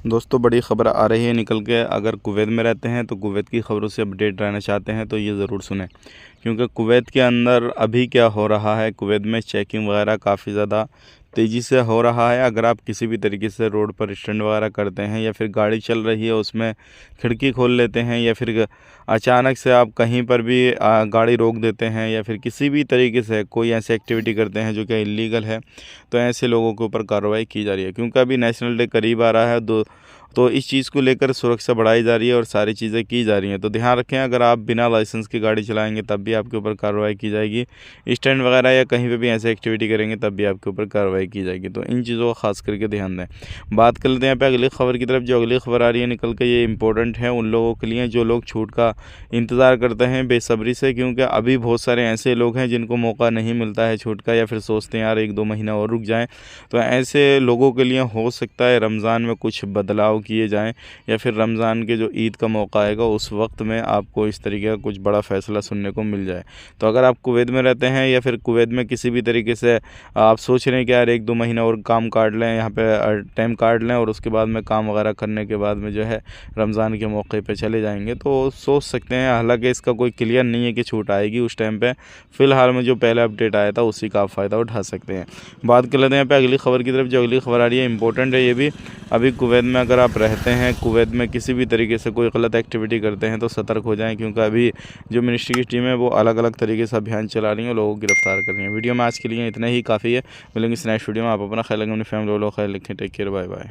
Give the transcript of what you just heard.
दोस्तों बड़ी ख़बर आ रही है निकल के। अगर कुवैत में रहते हैं तो कुवैत की ख़बरों से अपडेट रहना चाहते हैं तो ये ज़रूर सुनें, क्योंकि कुवैत के अंदर अभी क्या हो रहा है। कुवैत में चेकिंग वगैरह काफ़ी ज़्यादा तेज़ी से हो रहा है। अगर आप किसी भी तरीके से रोड पर स्टंट वगैरह करते हैं या फिर गाड़ी चल रही है उसमें खिड़की खोल लेते हैं या फिर अचानक से आप कहीं पर भी गाड़ी रोक देते हैं या फिर किसी भी तरीके से कोई ऐसी एक्टिविटी करते हैं जो कि इलीगल है, तो ऐसे लोगों के ऊपर कार्रवाई की जा रही है। क्योंकि अभी नेशनल डे करीब आ रहा है, तो इस चीज़ को लेकर सुरक्षा बढ़ाई जा रही है और सारी चीज़ें की जा रही हैं। तो ध्यान रखें, अगर आप बिना लाइसेंस की गाड़ी चलाएंगे तब भी आपके ऊपर कार्रवाई की जाएगी। स्टैंड वगैरह या कहीं पे भी ऐसे एक्टिविटी करेंगे तब भी आपके ऊपर कार्रवाई की जाएगी। तो इन चीज़ों का खास करके ध्यान दें। बात कर लेते हैं यहाँ पे अगली खबर की तरफ। जो अगली खबर आ रही है निकल के, ये इंपॉर्टेंट है उन लोगों के लिए जो लोग छूट का इंतज़ार करते हैं बेसब्री से। क्योंकि अभी बहुत सारे ऐसे लोग हैं जिनको मौका नहीं मिलता है छूट का, या फिर सोचते हैं यार 1-2 महीना और रुक जाएँ। तो ऐसे लोगों के लिए हो सकता है रमज़ान में कुछ बदलाव किए जाएँ, या फिर रमज़ान के जो ईद का मौका आएगा उस वक्त में आपको इस तरीके का कुछ बड़ा फ़ैसला सुनने को मिल जाए। तो अगर आप कुवैत में रहते हैं या फिर कुवैत में किसी भी तरीके से आप सोच रहे हैं कि यार 1-2 महीना और काम काट लें, यहाँ पे टाइम काट लें और उसके बाद में काम वगैरह करने के बाद में जो है रमज़ान के मौके पे चले जाएंगे, तो सोच सकते हैं। हालांकि इसका कोई क्लियर नहीं है कि छूट आएगी उस टाइम पे। फ़िलहाल में जो पहले अपडेट आया था उसी का आप फ़ायदा उठा सकते हैं। बात कर लेते हैं यहाँ पे अगली खबर की तरफ। जो अगली खबर आ रही है इंपॉर्टेंट है ये भी। अभी कुवैत में अगर आप रहते हैं, कुवैत में किसी भी तरीके से कोई गलत एक्टिविटी करते हैं तो सतर्क हो जाएं, क्योंकि अभी जो मिनिस्ट्री की टीम है वो अलग अलग तरीके से अभियान चला रही है और लोगों को गिरफ्तार कर रही है। वीडियो में आज के लिए इतना ही काफ़ी है। मिलेंगे इस नेक्स्ट वीडियो में। आप अपना ख्याल रखें, अपनी फैमिली वालों का ख्याल रखें। Take care, bye bye.